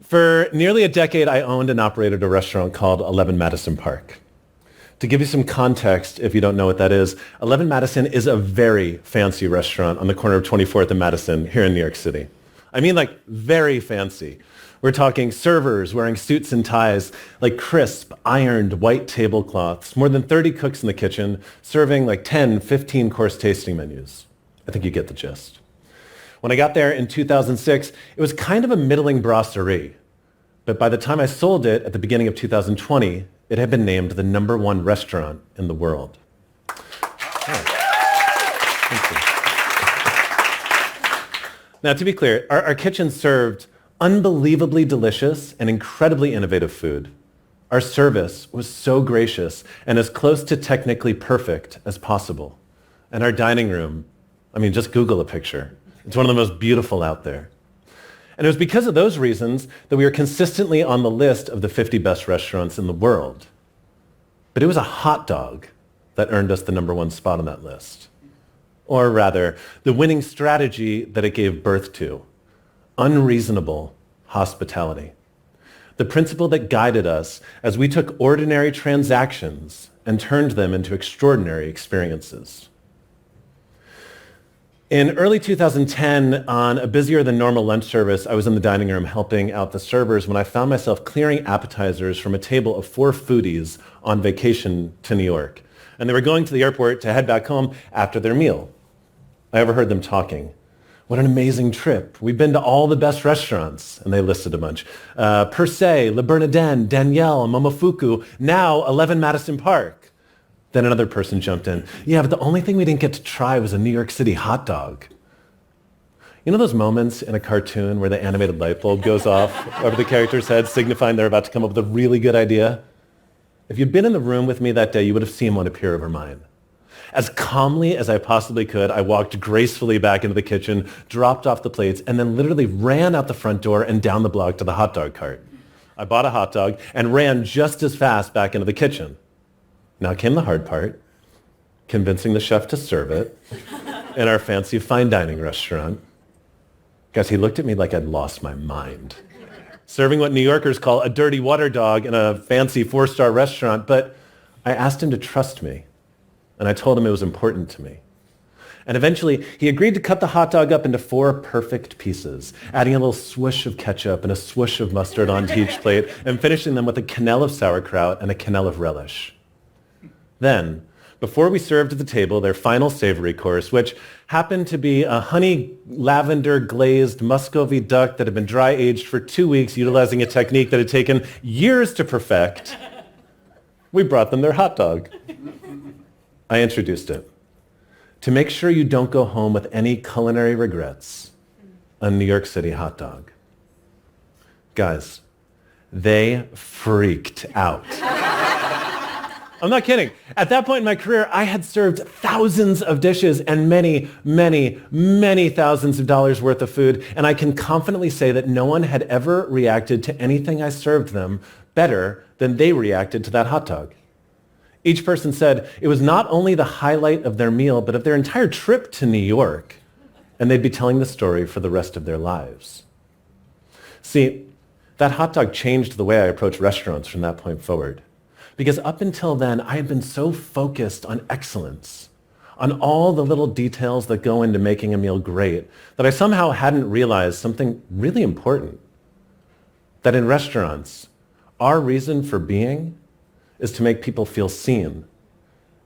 For nearly a decade, I owned and operated a restaurant called 11 Madison Park. To give you some context, if you don't know what that is, 11 Madison is a very fancy restaurant on the corner of 24th and Madison here in New York City. I mean, like, very fancy. We're talking servers wearing suits and ties, like crisp, ironed, white tablecloths, more than 30 cooks in the kitchen, serving like 10, 15-course tasting menus. I think you get the gist. When I got there in 2006, it was kind of a middling brasserie. But by the time I sold it at the beginning of 2020, it had been named the #1 restaurant in the world. Oh. Thank you. Now, to be clear, our kitchen served unbelievably delicious and incredibly innovative food. Our service was so gracious and as close to technically perfect as possible. And our dining room, I mean, just Google a picture. It's one of the most beautiful out there. And it was because of those reasons that we were consistently on the list of the 50 best restaurants in the world. But it was a hot dog that earned us the #1 spot on that list. Or rather, the winning strategy that it gave birth to, unreasonable hospitality. The principle that guided us as we took ordinary transactions and turned them into extraordinary experiences. In early 2010, on a busier than normal lunch service, I was in the dining room helping out the servers when I found myself clearing appetizers from a table of 4 foodies on vacation to New York. And they were going to the airport to head back home after their meal. I overheard them talking. What an amazing trip. We've been to all the best restaurants. And they listed a bunch. Per Se, Le Bernardin, Danielle, Momofuku, now 11 Madison Park. Then another person jumped in. Yeah, but the only thing we didn't get to try was a New York City hot dog. You know those moments in a cartoon where the animated light bulb goes off over the character's head, signifying they're about to come up with a really good idea? If you'd been in the room with me that day, you would have seen one appear over mine. As calmly as I possibly could, I walked gracefully back into the kitchen, dropped off the plates, and then literally ran out the front door and down the block to the hot dog cart. I bought a hot dog and ran just as fast back into the kitchen. Now came the hard part, convincing the chef to serve it in our fancy fine dining restaurant. Guys, he looked at me like I'd lost my mind. Serving what New Yorkers call a dirty water dog in a fancy 4-star restaurant, but I asked him to trust me, and I told him it was important to me. And eventually, he agreed to cut the hot dog up into 4 perfect pieces, adding a little swoosh of ketchup and a swoosh of mustard onto each plate, and finishing them with a quenelle of sauerkraut and a quenelle of relish. Then, before we served at the table their final savory course, which happened to be a honey lavender glazed Muscovy duck that had been dry aged for 2 weeks utilizing a technique that had taken years to perfect, we brought them their hot dog. I introduced it. To make sure you don't go home with any culinary regrets, a New York City hot dog. Guys, they freaked out. I'm not kidding. At that point in my career, I had served thousands of dishes and many, many, many thousands of dollars worth of food, and I can confidently say that no one had ever reacted to anything I served them better than they reacted to that hot dog. Each person said it was not only the highlight of their meal, but of their entire trip to New York, and they'd be telling the story for the rest of their lives. See, that hot dog changed the way I approach restaurants from that point forward. Because up until then, I had been so focused on excellence, on all the little details that go into making a meal great, that I somehow hadn't realized something really important. That in restaurants, our reason for being is to make people feel seen.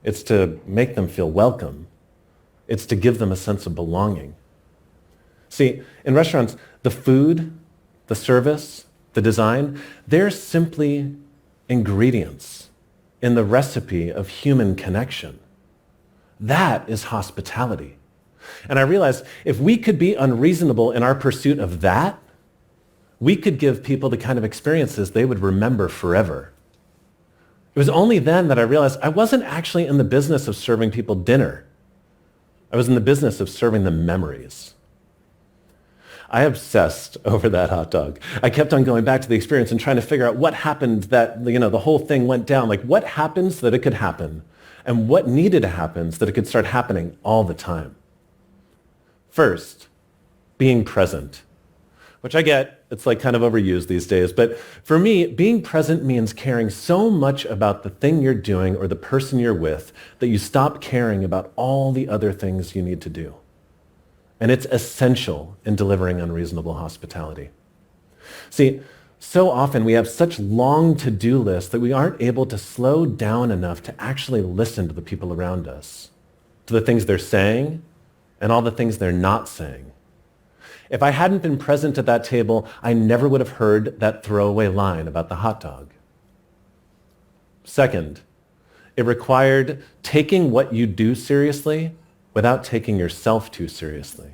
It's to make them feel welcome. It's to give them a sense of belonging. See, in restaurants, the food, the service, the design, they're simply ingredients in the recipe of human connection. That is hospitality. And I realized if we could be unreasonable in our pursuit of that, we could give people the kind of experiences they would remember forever. It was only then that I realized I wasn't actually in the business of serving people dinner. I was in the business of serving them memories. I obsessed over that hot dog. I kept on going back to the experience and trying to figure out what happened that, the whole thing went down. Like, what happened so that it could happen? And what needed to happen so that it could start happening all the time? First, being present, which I get It's like kind of overused these days. But for me, being present means caring so much about the thing you're doing or the person you're with that you stop caring about all the other things you need to do. And it's essential in delivering unreasonable hospitality. See, so often we have such long to-do lists that we aren't able to slow down enough to actually listen to the people around us, to the things they're saying and all the things they're not saying. If I hadn't been present at that table, I never would have heard that throwaway line about the hot dog. Second, it required taking what you do seriously without taking yourself too seriously.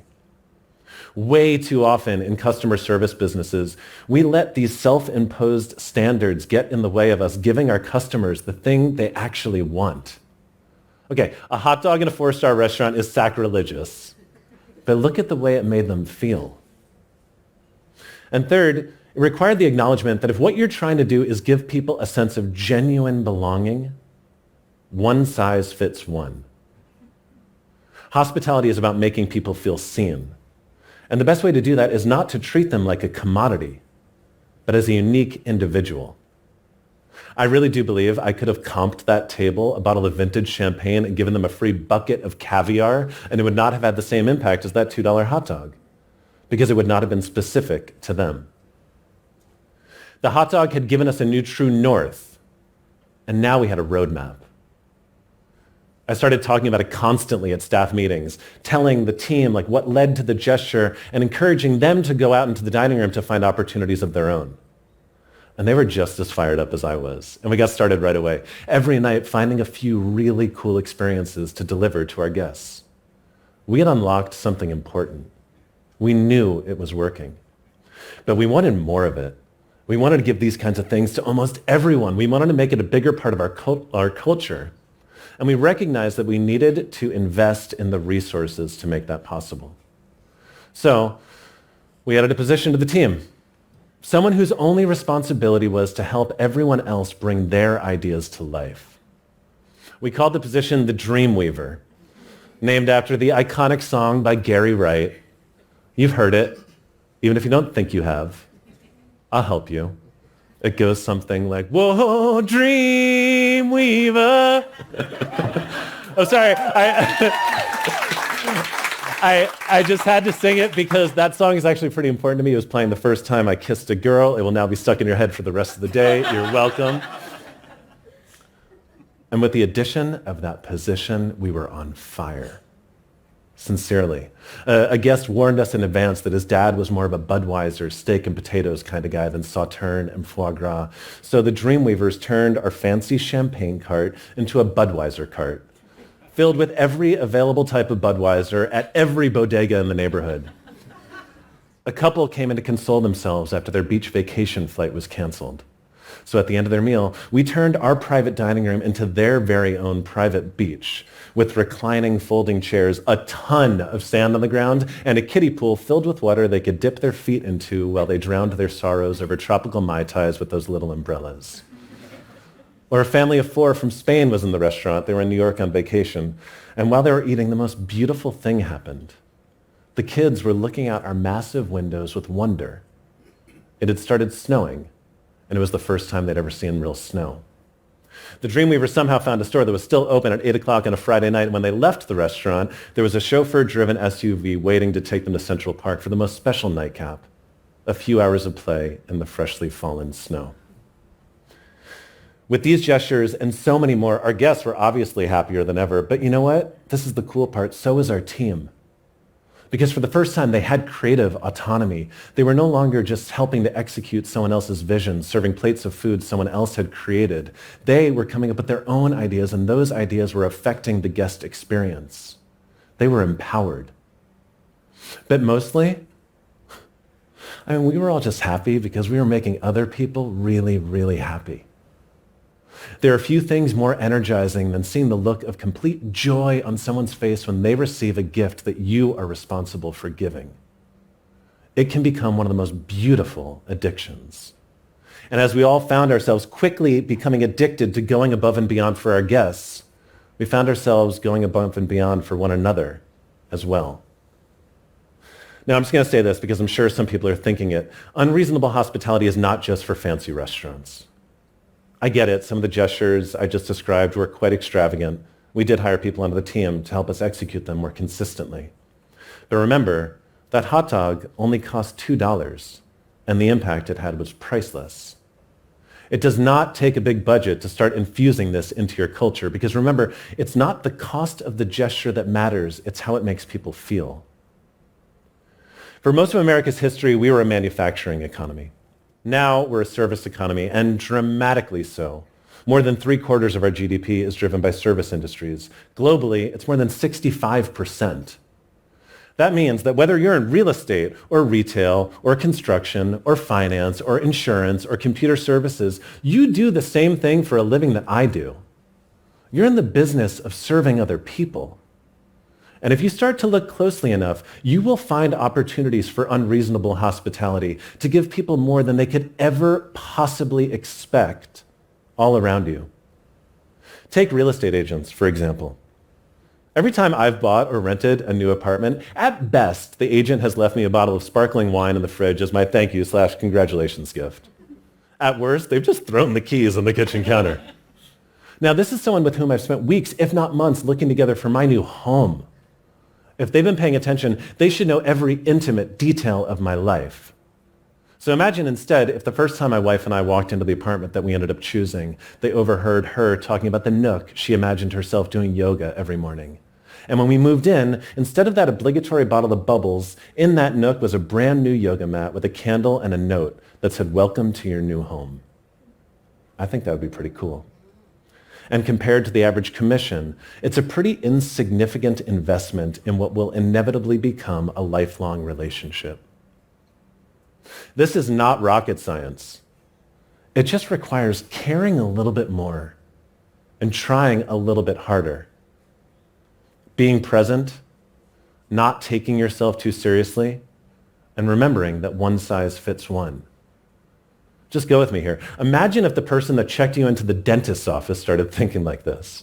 Way too often in customer service businesses, we let these self-imposed standards get in the way of us giving our customers the thing they actually want. Okay, a hot dog in a 4-star restaurant is sacrilegious, but look at the way it made them feel. And third, it required the acknowledgement that if what you're trying to do is give people a sense of genuine belonging, one size fits one. Hospitality is about making people feel seen. And the best way to do that is not to treat them like a commodity, but as a unique individual. I really do believe I could have comped that table a bottle of vintage champagne and given them a free bucket of caviar, and it would not have had the same impact as that $2 hot dog, because it would not have been specific to them. The hot dog had given us a new true north, and now we had a roadmap. I started talking about it constantly at staff meetings, telling the team like what led to the gesture and encouraging them to go out into the dining room to find opportunities of their own. And they were just as fired up as I was. And we got started right away. Every night, finding a few really cool experiences to deliver to our guests. We had unlocked something important. We knew it was working. But we wanted more of it. We wanted to give these kinds of things to almost everyone. We wanted to make it a bigger part of our culture. And we recognized that we needed to invest in the resources to make that possible. So we added a position to the team. Someone whose only responsibility was to help everyone else bring their ideas to life. We called the position the Dreamweaver, named after the iconic song by Gary Wright. You've heard it, even if you don't think you have. I'll help you. It goes something like, whoa, Dreamweaver. Oh, sorry. I just had to sing it because that song is actually pretty important to me. It was playing the first time I kissed a girl. It will now be stuck in your head for the rest of the day. You're welcome. And with the addition of that position, we were on fire. Sincerely. A guest warned us in advance that his dad was more of a Budweiser, steak and potatoes kind of guy than Sauterne and foie gras. So the Dreamweavers turned our fancy champagne cart into a Budweiser cart, filled with every available type of Budweiser at every bodega in the neighborhood. A couple came in to console themselves after their beach vacation flight was canceled. So at the end of their meal, we turned our private dining room into their very own private beach, with reclining folding chairs, a ton of sand on the ground, and a kiddie pool filled with water they could dip their feet into while they drowned their sorrows over tropical Mai Tais with those little umbrellas. Or a family of 4 from Spain was in the restaurant. They were in New York on vacation. And while they were eating, the most beautiful thing happened. The kids were looking out our massive windows with wonder. It had started snowing, and it was the first time they'd ever seen real snow. The Dreamweaver somehow found a store that was still open at 8 o'clock on a Friday night, and when they left the restaurant, there was a chauffeur-driven SUV waiting to take them to Central Park for the most special nightcap, a few hours of play in the freshly fallen snow. With these gestures and so many more, our guests were obviously happier than ever, but you know what? This is the cool part. So is our team. Because for the first time, they had creative autonomy. They were no longer just helping to execute someone else's vision, serving plates of food someone else had created. They were coming up with their own ideas, and those ideas were affecting the guest experience. They were empowered. But mostly, we were all just happy because we were making other people really, really happy. There are few things more energizing than seeing the look of complete joy on someone's face when they receive a gift that you are responsible for giving. It can become one of the most beautiful addictions. And as we all found ourselves quickly becoming addicted to going above and beyond for our guests, we found ourselves going above and beyond for one another as well. Now, I'm just going to say this because I'm sure some people are thinking it. Unreasonable hospitality is not just for fancy restaurants. I get it. Some of the gestures I just described were quite extravagant. We did hire people onto the team to help us execute them more consistently. But remember, that hot dog only cost $2, and the impact it had was priceless. It does not take a big budget to start infusing this into your culture, because remember, it's not the cost of the gesture that matters, it's how it makes people feel. For most of America's history, we were a manufacturing economy. Now we're a service economy, and dramatically so. More than 3/4 of our GDP is driven by service industries. Globally, it's more than 65%. That means that whether you're in real estate or retail or construction or finance or insurance or computer services, you do the same thing for a living that I do. You're in the business of serving other people. And if you start to look closely enough, you will find opportunities for unreasonable hospitality to give people more than they could ever possibly expect all around you. Take real estate agents, for example. Every time I've bought or rented a new apartment, at best, the agent has left me a bottle of sparkling wine in the fridge as my thank you/congratulations gift. At worst, they've just thrown the keys on the kitchen counter. Now, this is someone with whom I've spent weeks, if not months, looking together for my new home. If they've been paying attention, they should know every intimate detail of my life. So imagine instead if the first time my wife and I walked into the apartment that we ended up choosing, they overheard her talking about the nook she imagined herself doing yoga every morning. And when we moved in, instead of that obligatory bottle of bubbles, in that nook was a brand new yoga mat with a candle and a note that said, "Welcome to your new home." I think that would be pretty cool. And compared to the average commission, it's a pretty insignificant investment in what will inevitably become a lifelong relationship. This is not rocket science. It just requires caring a little bit more and trying a little bit harder. Being present, not taking yourself too seriously, and remembering that one size fits one. Just go with me here. Imagine if the person that checked you into the dentist's office started thinking like this.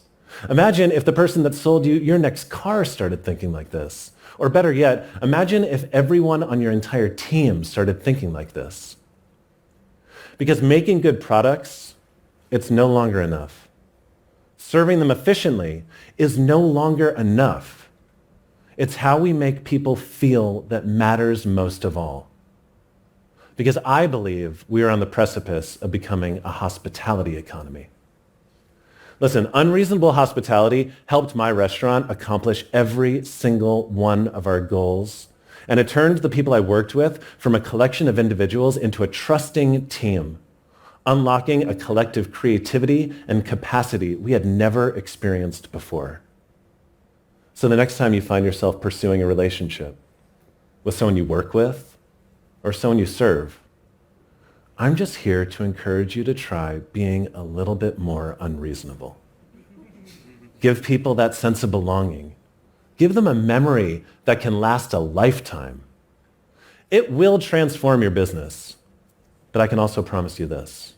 Imagine if the person that sold you your next car started thinking like this. Or better yet, imagine if everyone on your entire team started thinking like this. Because making good products, it's no longer enough. Serving them efficiently is no longer enough. It's how we make people feel that matters most of all. Because I believe we are on the precipice of becoming a hospitality economy. Listen, unreasonable hospitality helped my restaurant accomplish every single one of our goals, and it turned the people I worked with from a collection of individuals into a trusting team, unlocking a collective creativity and capacity we had never experienced before. So the next time you find yourself pursuing a relationship with someone you work with, or someone you serve, I'm just here to encourage you to try being a little bit more unreasonable. Give people that sense of belonging. Give them a memory that can last a lifetime. It will transform your business, but I can also promise you this.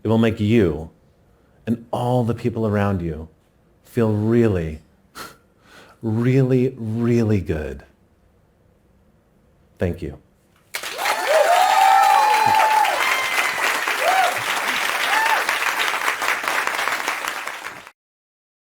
It will make you and all the people around you feel really, really, really good. Thank you.